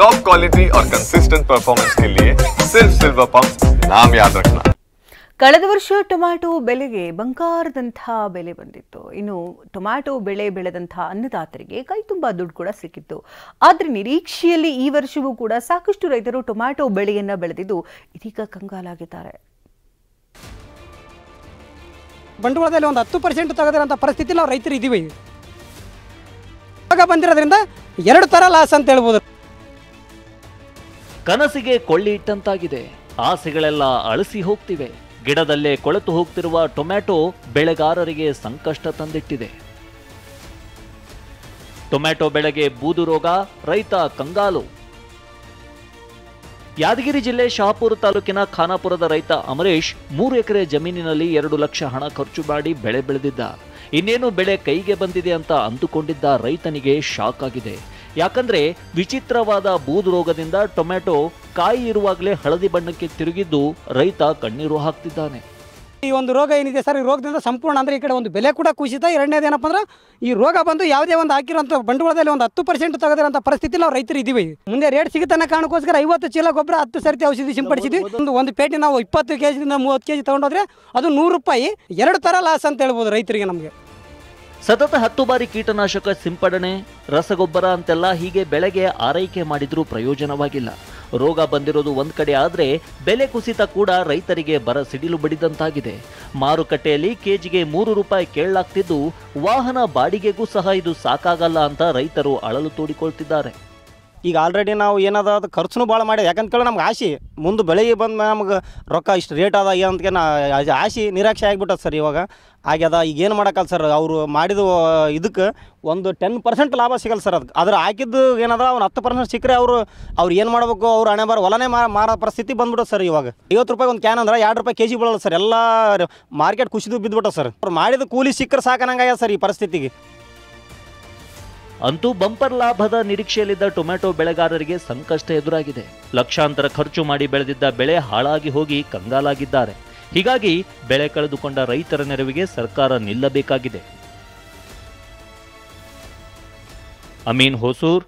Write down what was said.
Top quality और consistent performance के लिए सिर्फ सिल्वर पंप नाम याद रखना। ಕಳೆದ ವರ್ಷ ಟೊಮ್ಯಾಟೊ ಬೆಲೆಗೆ ಬಂಗಾರದಂಥ ಬೆಲೆ ಬಂದಿತ್ತು. ಇನ್ನು ಟೊಮ್ಯಾಟೊ ಬೆಳೆ ಬೆಳೆದಂಥ ಅನ್ನದಾತರಿಗೆ ಕೈ ತುಂಬ ದುಡ್ಡು ಕೂಡ ಸಿಕ್ಕಿತ್ತು. ಆದರೆ ನಿರೀಕ್ಷೆಯಲ್ಲಿ ಈ ವರ್ಷವೂ ಕೂಡ ಸಾಕಷ್ಟು ರೈತರು ಟೊಮ್ಯಾಟೊ ಬೆಳೆಯನ್ನ ಬೆಳೆದಿದ್ದು ಇದೀಗ ಕಂಗಾಲಾಗಿದ್ದಾರೆ. ಬಂಡವಾಳದಲ್ಲಿ ಒಂದು 10% ತೆಗೆದಿರೋಂಥ ಪರಿಸ್ಥಿತಿ ನಾವು ರೈತರು ಇದ್ದೀವಿ. ಇವಾಗ ಬಂದಿರೋದ್ರಿಂದ 2 ಥರ ಲಾಸ್ ಅಂತ ಹೇಳ್ಬೋದು. ಕನಸಿಗೆ ಕೊಳ್ಳಿ ಇಟ್ಟಂತಾಗಿದೆ. ಆಸೆಗಳೆಲ್ಲ ಅಳಿಸಿ ಹೋಗ್ತಿವೆ. ಗಿಡದಲ್ಲೇ ಕೊಳೆತು ಹೋಗ್ತಿರುವ ಟೊಮ್ಯಾಟೊ ಬೆಳೆಗಾರರಿಗೆ ಸಂಕಷ್ಟ ತಂದಿಟ್ಟಿದೆ. ಟೊಮ್ಯಾಟೊ ಬೆಳೆಗೆ ಬೂದು ರೋಗ, ರೈತ ಕಂಗಾಲು. ಯಾದಗಿರಿ ಜಿಲ್ಲೆ ಶಹಾಪುರ ತಾಲೂಕಿನ ಖಾನಾಪುರದ ರೈತ ಅಮರೇಶ್ 3 ಎಕರೆ ಜಮೀನಿನಲ್ಲಿ 2 ಲಕ್ಷ ಹಣ ಖರ್ಚು ಮಾಡಿ ಬೆಳೆ ಬೆಳೆದಿದ್ದ. ಇನ್ನೇನು ಬೆಳೆ ಕೈಗೆ ಬಂದಿದೆ ಅಂತ ಅಂದುಕೊಂಡಿದ್ದ ರೈತನಿಗೆ ಶಾಕ್ ಆಗಿದೆ. ಯಾಕಂದ್ರೆ ವಿಚಿತ್ರವಾದ ಬೂದು ರೋಗದಿಂದ ಟೊಮ್ಯಾಟೊ ಕಾಯಿ ಇರುವಾಗಲೇ ಹಳದಿ ಬಣ್ಣಕ್ಕೆ ತಿರುಗಿದ್ದು ರೈತ ಕಣ್ಣೀರು ಹಾಕ್ತಿದ್ದಾನೆ. ಈ ಒಂದು ರೋಗ ಏನಿದೆ ಸರ್, ಈ ರೋಗದಿಂದ ಸಂಪೂರ್ಣ ಅಂದರೆ ಈ ಕಡೆ ಒಂದು ಬೆಲೆ ಕೂಡ ಕುಸಿತ. ಎರಡನೇದು ಏನಪ್ಪ ಅಂದ್ರೆ ಈ ರೋಗ ಬಂದು ಯಾವುದೇ ಒಂದು ಹಾಕಿರೋಂಥ ಬಂಡವಾಳದಲ್ಲಿ ಒಂದು 10% ತೆಗೆದಿರೋಂಥ ಪರಿಸ್ಥಿತಿ ನಾವು ರೈತರು ಇದ್ದೀವಿ. ಮುಂದೆ ರೇಟ್ ಸಿಗುತ್ತಾನೆ ಕಾರಣಕ್ಕೋಸ್ಕರ 50 ಚೀಲ ಗೊಬ್ಬರ 10 ಸರ್ತಿ ಔಷಧಿ ಸಿಂಪಡಿಸಿದ್ವಿ. ಒಂದು ಪೇಟೆ ನಾವು 20 ಕೆಜಿಯಿಂದ 30 ಕೆಜಿ ತಗೊಂಡೋದ್ರೆ ಅದು 100 ರೂಪಾಯಿ. 2 ಥರ ಲಾಸ್ ಅಂತ ಹೇಳ್ಬೋದು ರೈತರಿಗೆ. ನಮಗೆ ಸತತ 10 ಬಾರಿ ಕೀಟನಾಶಕ ಸಿಂಪಡಣೆ, ರಸಗೊಬ್ಬರ ಅಂತೆಲ್ಲ ಹೀಗೆ ಬೆಳೆಗೆ ಆರೈಕೆ ಮಾಡಿದ್ರೂ ಪ್ರಯೋಜನವಾಗಿಲ್ಲ. ರೋಗ ಬಂದಿರೋದು ಒಂದ್ ಕಡೆ ಆದ್ರೆ ಬೆಲೆ ಕುಸಿತ ಕೂಡ ರೈತರಿಗೆ ಬರ ಸಿಡಿಲು ಬಡಿದಂತಾಗಿದೆ. ಮಾರುಕಟ್ಟೆಯಲ್ಲಿ ಕೆಜಿಗೆ 3 ರೂಪಾಯಿ ಕೇಳಲಾಗ್ತಿದ್ದು ವಾಹನ ಬಾಡಿಗೆಗೂ ಸಹ ಇದು ಸಾಕಾಗಲ್ಲ ಅಂತ ರೈತರು ಅಳಲು ತೋಡಿಕೊಳ್ತಿದ್ದಾರೆ. ಈಗ ಆಲ್ರೆಡಿ ನಾವು ಏನಾದ ಅದು ಖರ್ಚು ಭಾಳ ಮಾಡಿ, ಯಾಕಂತ ನಮ್ಗೆ ಆಸೆ ಮುಂದೆ ಬೆಳೆಗೆ ಬಂದು ನಮ್ಗೆ ರೊಕ್ಕ ಇಷ್ಟು ರೇಟ್ ಅದ ಏನಂತ ಆಸೆ ನಿರಾಕ್ಷೆ ಆಗಿಬಿಟ್ಟದ ಸರ್. ಇವಾಗ ಆಗ್ಯದ. ಈಗ ಏನು ಮಾಡೋಕ್ಕಲ್ಲ ಸರ್, ಅವರು ಮಾಡಿದ ಇದಕ್ಕೆ ಒಂದು 10% ಲಾಭ ಸಿಗಲ್ಲ ಸರ್. ಅದಕ್ಕೆ ಅದ್ರ ಹಾಕಿದ್ದು ಏನದ ಅವ್ನು 10% ಸಿಕ್ಕರೆ ಅವ್ರು ಏನು ಮಾಡಬೇಕು, ಅವ್ರು ಹಣೆ ಬಾರ ಹೊಲನೇ ಮಾರೋ ಪರಿಸ್ಥಿತಿ ಬಂದ್ಬಿಟ್ಟದೆ ಸರ್. ಇವಾಗ 50 ರೂಪಾಯಿ ಒಂದು ಕ್ಯಾನ್ ಅಂದ್ರೆ 2 ರೂಪಾಯಿ ಕೆಜಿ ಬೀಳಲ್ಲ ಸರ್. ಎಲ್ಲ ಮಾರ್ಕೆಟ್ ಕುಸಿದು ಬಿದ್ದುಬಿಟ್ಟ ಸರ್. ಅವ್ರು ಮಾಡಿದ ಕೂಲಿ ಸಿಕ್ಕರೆ ಸಾಕನಂಗಾಗ್ಯದ ಸರ್ ಈ ಪರಿಸ್ಥಿತಿಗೆ. ಅಂತೂ ಬಂಪರ್ ಲಾಭದ ನಿರೀಕ್ಷೆಯಲ್ಲಿದ್ದ ಟೊಮ್ಯಾಟೊ ಬೆಳೆಗಾರರಿಗೆ ಸಂಕಷ್ಟ ಎದುರಾಗಿದೆ. ಲಕ್ಷಾಂತರ ಖರ್ಚು ಮಾಡಿ ಬೆಳೆದಿದ್ದ ಬೆಳೆ ಹಾಳಾಗಿ ಹೋಗಿ ಕಂಗಾಲಾಗಿದ್ದಾರೆ. ಹೀಗಾಗಿ ಬೆಳೆ ಕಳೆದುಕೊಂಡ ರೈತರ ನೆರವಿಗೆ ಸರ್ಕಾರ ನಿಲ್ಲಬೇಕಾಗಿದೆ. ಅಮೀನ್ ಹೊಸೂರ್,